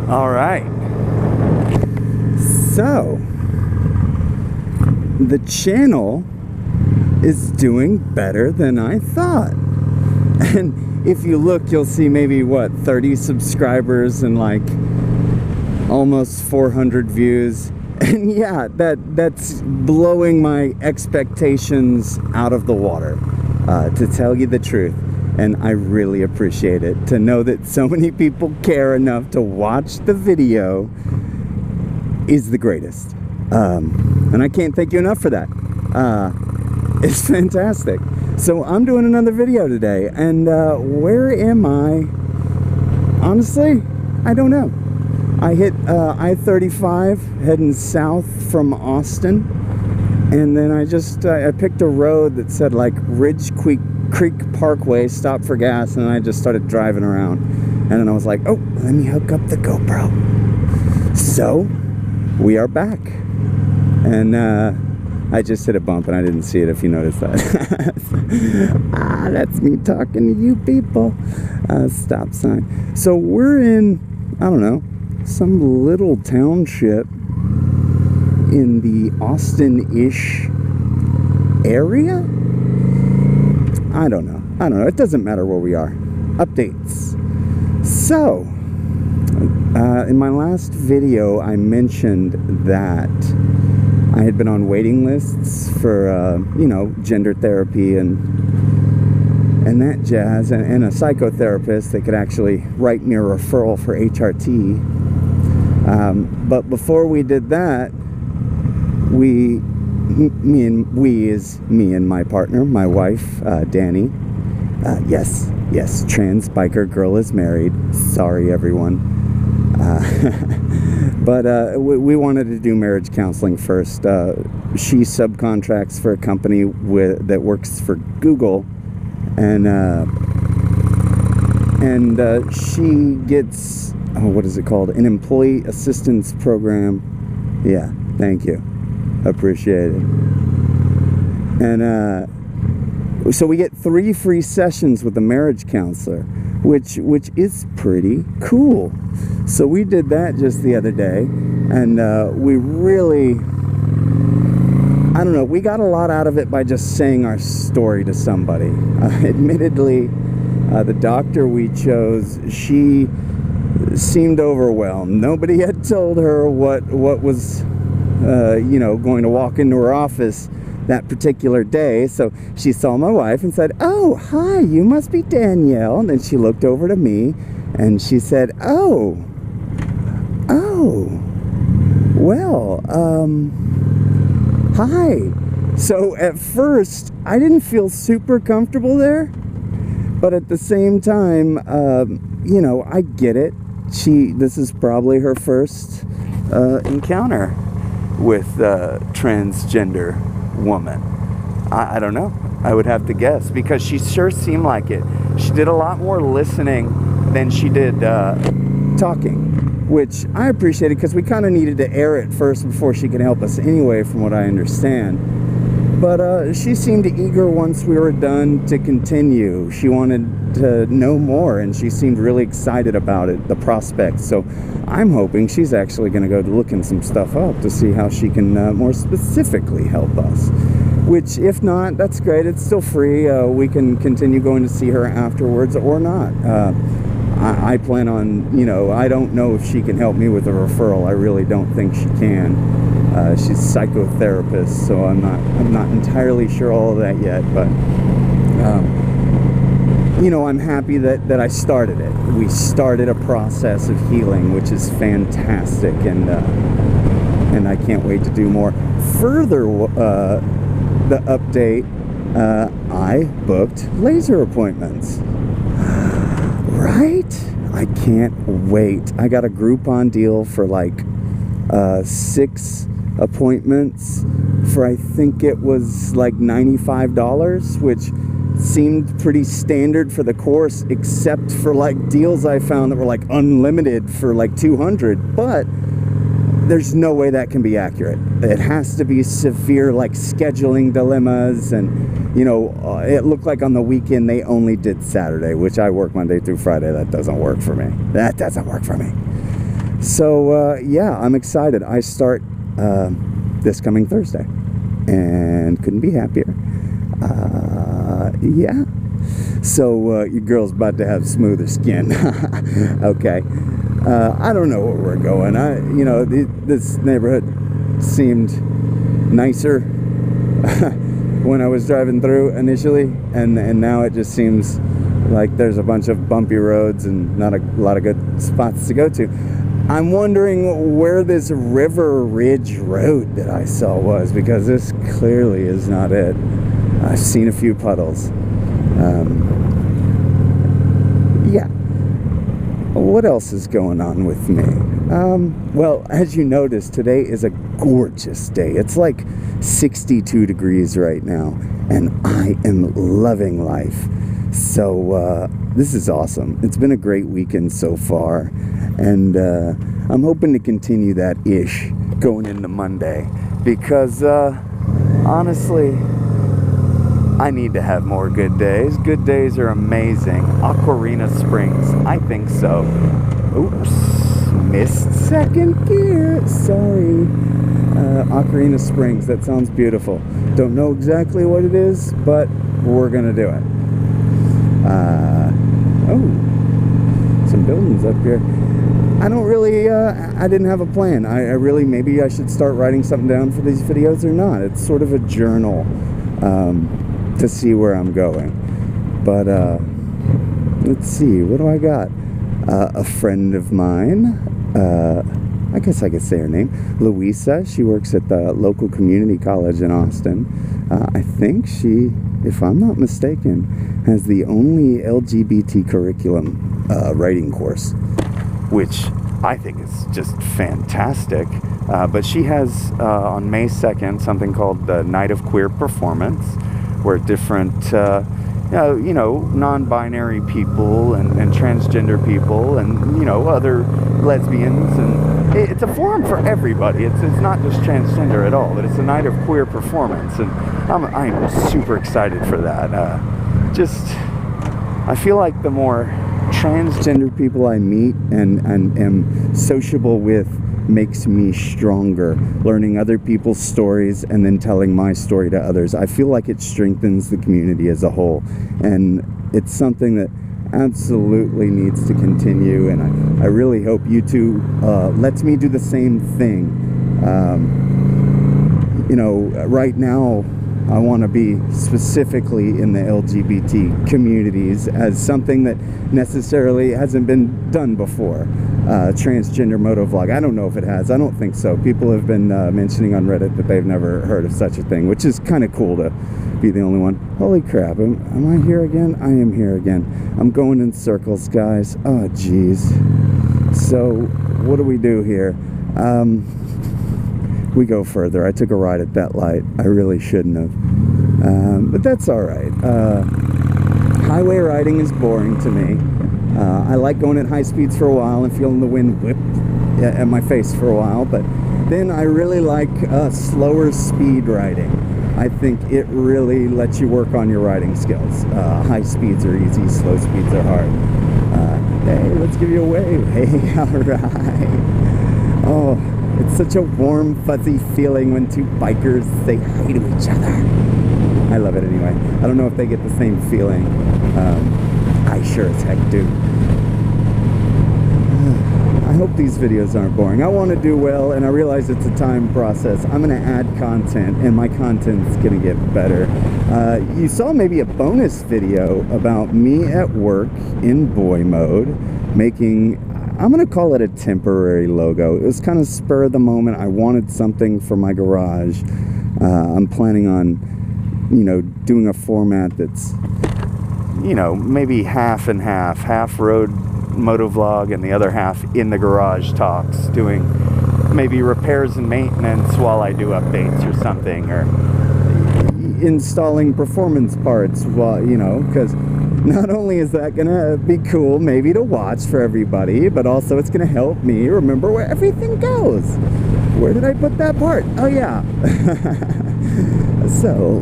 All right. So, the channel is doing better than I thought. And if you look, you'll see maybe, what, 30 subscribers and like almost 400 views. And yeah, that's blowing my expectations out of the water, to tell you the truth. And I really appreciate it. To know that so many people care enough to watch the video is the greatest. And I can't thank you enough for that. It's fantastic. So I'm doing another video today. And where am I? Honestly, I don't know. I hit I-35 heading south from Austin. And then I picked a road that said like Ridge Creek Parkway, stop for gas, and I just started driving around. And then I was like, oh, let me hook up the GoPro. So we are back. And I just hit a bump and I didn't see it, if you noticed that. That's me talking to you people. Stop sign. So we're in, I don't know, some little township in the Austin-ish area? I don't know. It doesn't matter where we are. Updates. So, in my last video, I mentioned that I had been on waiting lists for, you know, gender therapy and that jazz, and a psychotherapist that could actually write me a referral for HRT. But before we did that, me and my partner, my wife, Danny. Yes, trans biker girl is married. Sorry, everyone. But we wanted to do marriage counseling first. She subcontracts for a company that works for Google, and she gets, what is it called? An employee assistance program. Yeah, thank you. Appreciate it. And so we get 3 free sessions with a marriage counselor, which is pretty cool. So we did that just the other day, and we really, I don't know, we got a lot out of it by just saying our story to somebody. Admittedly, the doctor we chose, she seemed overwhelmed. Nobody had told her what was you know, going to walk into her office that particular day. So she saw my wife and said, oh, hi, you must be Danielle. And then she looked over to me and she said, oh, well, hi. So at first I didn't feel super comfortable there, but at the same time, you know, I get it. This is probably her first encounter with a transgender woman. I don't know. I would have to guess, because she sure seemed like it. She did a lot more listening than she did talking, which I appreciated, because we kind of needed to air it first before she could help us anyway, from what I understand. But she seemed eager once we were done to continue. She wanted to know more, and she seemed really excited about it, the prospects. So I'm hoping she's actually going to go looking some stuff up to see how she can more specifically help us. Which, if not, that's great. It's still free. We can continue going to see her afterwards or not. I plan on, you know, I don't know if she can help me with a referral. I really don't think she can. She's a psychotherapist, so I'm not entirely sure all of that yet, but you know, I'm happy that I started it. We started a process of healing, which is fantastic, and I can't wait to do more. Further, the update, I booked laser appointments. Right? I can't wait. I got a Groupon deal for like 6 appointments for, I think it was like $95, which seemed pretty standard for the course, except for like deals I found that were like unlimited for like $200. But there's no way that can be accurate. It has to be severe, like scheduling dilemmas, and you know, it looked like on the weekend they only did Saturday, which I work Monday through Friday. That doesn't work for me. That doesn't work for me. So, yeah, I'm excited. I start this coming Thursday, and couldn't be happier. Yeah. So, your girl's about to have smoother skin. Okay. I don't know where we're going. This neighborhood seemed nicer when I was driving through initially, and now it just seems like there's a bunch of bumpy roads and not a lot of good spots to go to. I'm wondering where this River Ridge Road that I saw was, because this clearly is not it. I've seen a few puddles. Yeah. What else is going on with me? Well, as you noticed, today is a gorgeous day. It's like 62 degrees right now, and I am loving life. So, this is awesome. It's been a great weekend so far, and I'm hoping to continue that ish going into Monday, because honestly, I need to have more good days. Good days are amazing. Aquarina Springs, I think so. Oops, missed second gear. Sorry. Aquarina Springs, that sounds beautiful. Don't know exactly what it is, but we're gonna do it. Oh, some buildings up here. I don't really, I didn't have a plan. I really, maybe I should start writing something down for these videos or not. It's sort of a journal to see where I'm going. But let's see, what do I got? A friend of mine, I guess I could say her name, Louisa. She works at the local community college in Austin. I think she, if I'm not mistaken, has the only LGBT curriculum writing course, which I think is just fantastic. But she has, on May 2nd, something called the Night of Queer Performance, where different, non-binary people and transgender people and, other lesbians, and it's a forum for everybody. It's not just transgender at all, but it's a night of queer performance, and I'm super excited for that. I feel like the more transgender people I meet and am sociable with makes me stronger, learning other people's stories and then telling my story to others. I feel like it strengthens the community as a whole, and it's something that absolutely needs to continue, and I really hope YouTube lets me do the same thing. Right now I want to be specifically in the LGBT communities as something that necessarily hasn't been done before. Transgender motovlog. I don't know if it has. I don't think so. People have been mentioning on Reddit that they've never heard of such a thing, which is kind of cool to be the only one. Holy crap. Am I here again? I am here again. I'm going in circles, guys. Oh, geez. So, what do we do here? We go further. I took a ride at that light. I really shouldn't have. But that's all right. Highway riding is boring to me. I like going at high speeds for a while and feeling the wind whip at my face for a while, but then I really like slower speed riding. I think it really lets you work on your riding skills. High speeds are easy, slow speeds are hard. Hey, let's give you a wave. Hey, all right. Oh, it's such a warm, fuzzy feeling when two bikers say hi to each other. I love it anyway. I don't know if they get the same feeling. I sure as heck do. I hope these videos aren't boring. I want to do well, and I realize it's a time process. I'm going to add content, and my content's going to get better. You saw maybe a bonus video about me at work in boy mode, making, I'm going to call it a temporary logo. It was kind of spur of the moment. I wanted something for my garage. I'm planning on, doing a format that's, maybe half and half road motovlog and the other half in the garage talks, doing maybe repairs and maintenance while I do updates or something, or installing performance parts while, because not only is that gonna be cool maybe to watch for everybody, but also it's gonna help me remember where everything goes. Where did I put that part? Oh yeah. So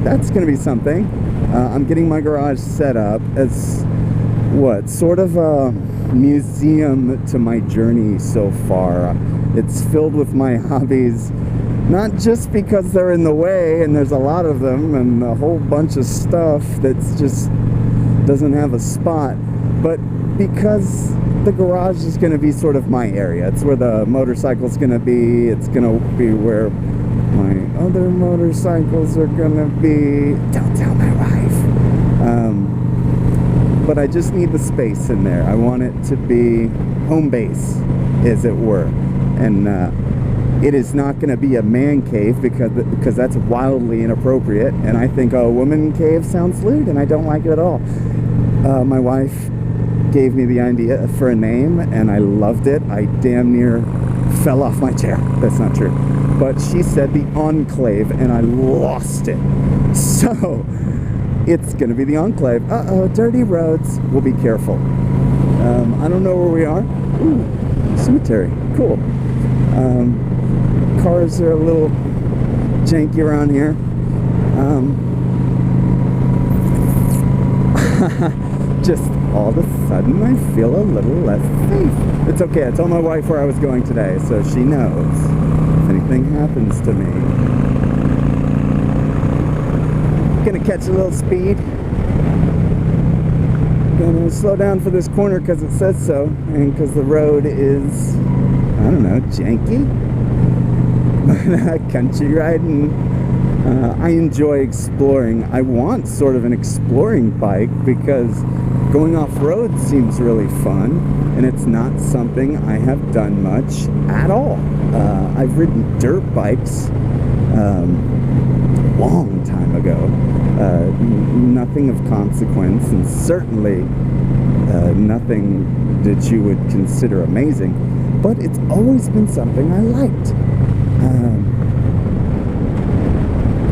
that's gonna be something. I'm getting my garage set up as what, sort of a museum to my journey so far. It's filled with my hobbies, not just because they're in the way and there's a lot of them and a whole bunch of stuff that's just doesn't have a spot, but because the garage is going to be sort of my area. It's where the motorcycle's going to be. It's going to be where my other motorcycles are going to be. Don't tell my wife. But I just need the space in there. I want it to be home base, as it were. And it is not going to be a man cave because that's wildly inappropriate. And I think a woman cave sounds lewd, and I don't like it at all. My wife gave me the idea for a name, and I loved it. I damn near fell off my chair. That's not true. But she said the Enclave, and I lost it. So it's going to be the Enclave. Uh-oh, dirty roads. We'll be careful. I don't know where we are. Ooh, cemetery. Cool. Cars are a little janky around here. Just all of a sudden I feel a little less safe. It's okay. I told my wife where I was going today, so she knows if anything happens to me. Gonna catch a little speed. Gonna slow down for this corner because it says so, and because the road is, I don't know, janky. Country riding. I enjoy exploring. I want sort of an exploring bike because going off-road seems really fun, and it's not something I have done much at all. I've ridden dirt bikes long time ago. Nothing of consequence, and certainly nothing that you would consider amazing, but it's always been something I liked.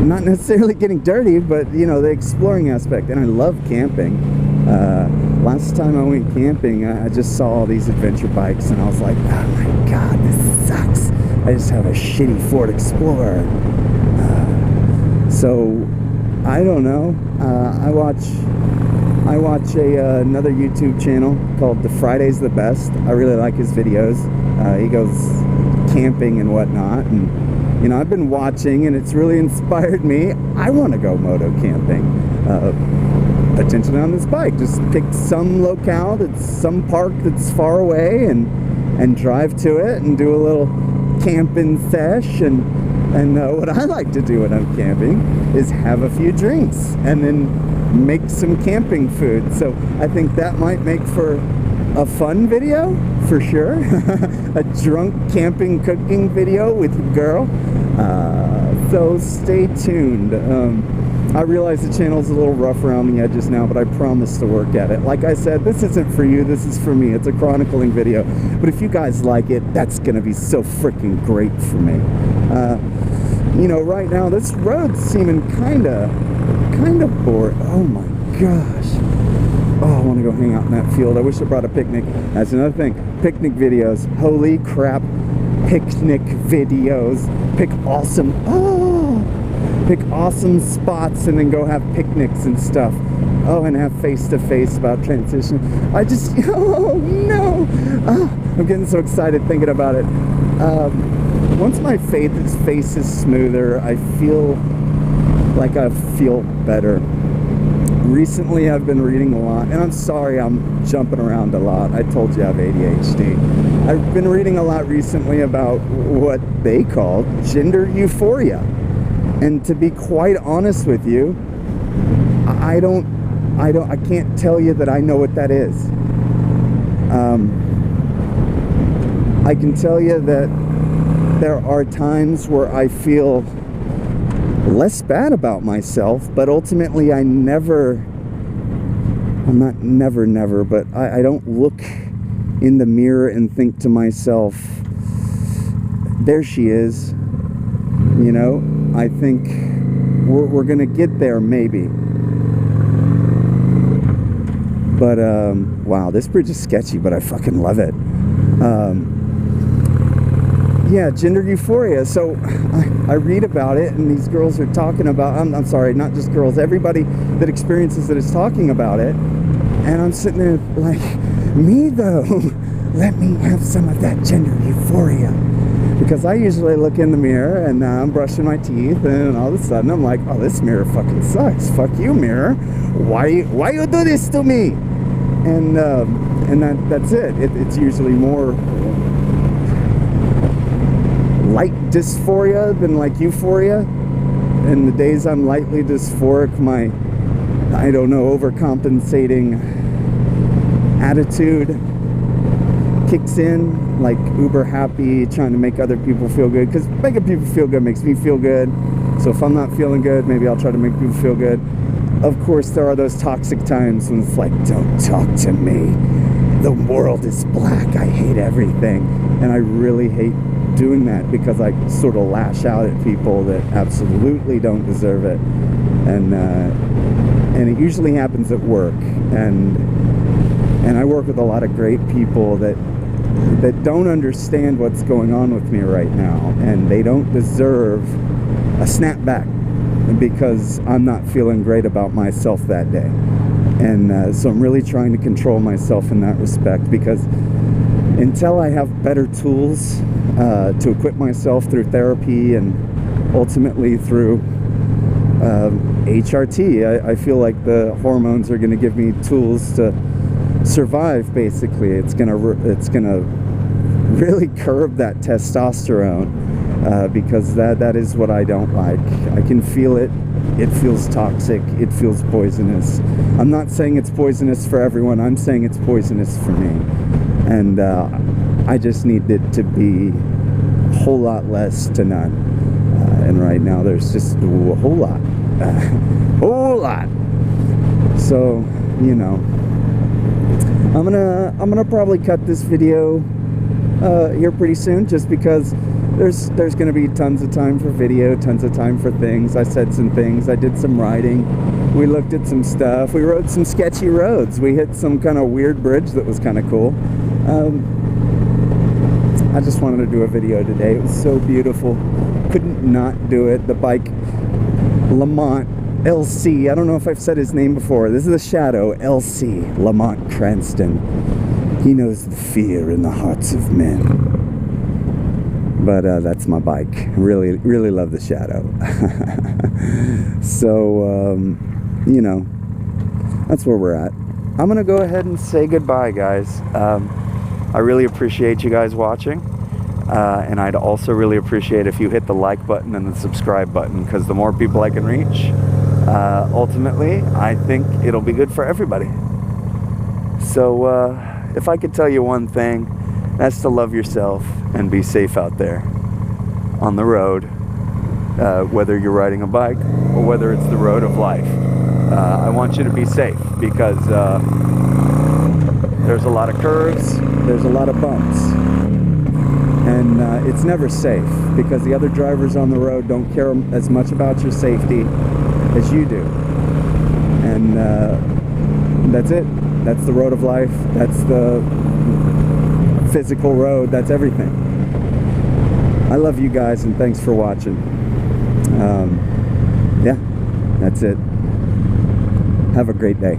Not necessarily getting dirty, but you know, the exploring aspect. And I love camping. Last time I went camping, I just saw all these adventure bikes, and I was like, oh my god, this sucks. I just have a shitty Ford Explorer. So I don't know. I watch another YouTube channel called The Friday's the Best. I really like his videos. He goes camping and whatnot, and you know, I've been watching, and it's really inspired me. I want to go moto camping, potentially on this bike. Just pick some locale that's some park that's far away, and drive to it and do a little camping sesh. And what I like to do when I'm camping is have a few drinks and then make some camping food. So I think that might make for a fun video, for sure. A drunk camping cooking video with your girl. So stay tuned. I realize the channel's a little rough around the edges now, but I promise to work at it. Like I said, this isn't for you, this is for me. It's a chronicling video. But if you guys like it, that's gonna be so freaking great for me. You know, right now this road's seeming kinda bored. Oh my gosh. Oh, I want to go hang out in that field. I wish I brought a picnic. That's another thing. Picnic videos. Holy crap. Picnic videos. Pick awesome spots and then go have picnics and stuff. Oh, and have face-to-face about transition. Oh no. Oh, I'm getting so excited thinking about it. Once my face is smoother, I feel like I feel better. Recently, I've been reading a lot, and I'm sorry I'm jumping around a lot. I told you I have ADHD. I've been reading a lot recently about what they call gender euphoria. And to be quite honest with you, I can't tell you that I know what that is. I can tell you that there are times where I feel less bad about myself, but ultimately but I don't look in the mirror and think to myself, there she is. You know, I think we're gonna get there, maybe. But wow, this bridge is sketchy, but I fucking love it. Yeah, gender euphoria. So I read about it, and these girls are talking about, I'm sorry, not just girls, everybody that experiences it is talking about it. And I'm sitting there like, Me though, let me have some of that gender euphoria. Because I usually look in the mirror and I'm brushing my teeth, and all of a sudden I'm like, oh, this mirror fucking sucks. Fuck you, mirror. Why you do this to me? And that's it. It's usually more light dysphoria than like euphoria. And the days I'm lightly dysphoric, my, I don't know, overcompensating attitude kicks in, like uber happy, trying to make other people feel good, because making people feel good makes me feel good. So if I'm not feeling good, maybe I'll try to make people feel good. Of course, there are those toxic times when it's like, don't talk to me, the world is black, I hate everything. And I really hate doing that, because I sort of lash out at people that absolutely don't deserve it. And it usually happens at work, and I work with a lot of great people that don't understand what's going on with me right now, and they don't deserve a snapback because I'm not feeling great about myself that day. And so I'm really trying to control myself in that respect, because until I have better tools to equip myself through therapy and ultimately through HRT, I feel like the hormones are going to give me tools to survive. Basically, it's gonna really curb that testosterone, because that is what I don't like. I can feel it. It feels toxic. It feels poisonous. I'm not saying it's poisonous for everyone. I'm saying it's poisonous for me, and I just need it to be a whole lot less to none. And right now, there's just a whole lot, whole lot. So, you know, I'm gonna probably cut this video here pretty soon, just because there's gonna be tons of time for video, tons of time for things. I said some things. I did some writing. We looked at some stuff. We rode some sketchy roads. We hit some kind of weird bridge that was kind of cool. I just wanted to do a video today. It was so beautiful. Couldn't not do it. The bike, Lamont LC. I don't know if I've said his name before. This is the Shadow LC, Lamont Cranston. He knows the fear in the hearts of men. But that's my bike. Really, really love the Shadow. So, you know, that's where we're at. I'm going to go ahead and say goodbye, guys. I really appreciate you guys watching. And I'd also really appreciate if you hit the like button and the subscribe button, because the more people I can reach, ultimately, I think it'll be good for everybody. So, if I could tell you one thing, that's to love yourself and be safe out there on the road, whether you're riding a bike or whether it's the road of life. I want you to be safe, because there's a lot of curves, there's a lot of bumps, and it's never safe, because the other drivers on the road don't care as much about your safety as you do. And that's it. That's the road of life. That's the physical road. That's everything. I love you guys, and thanks for watching. Yeah, that's it. Have a great day.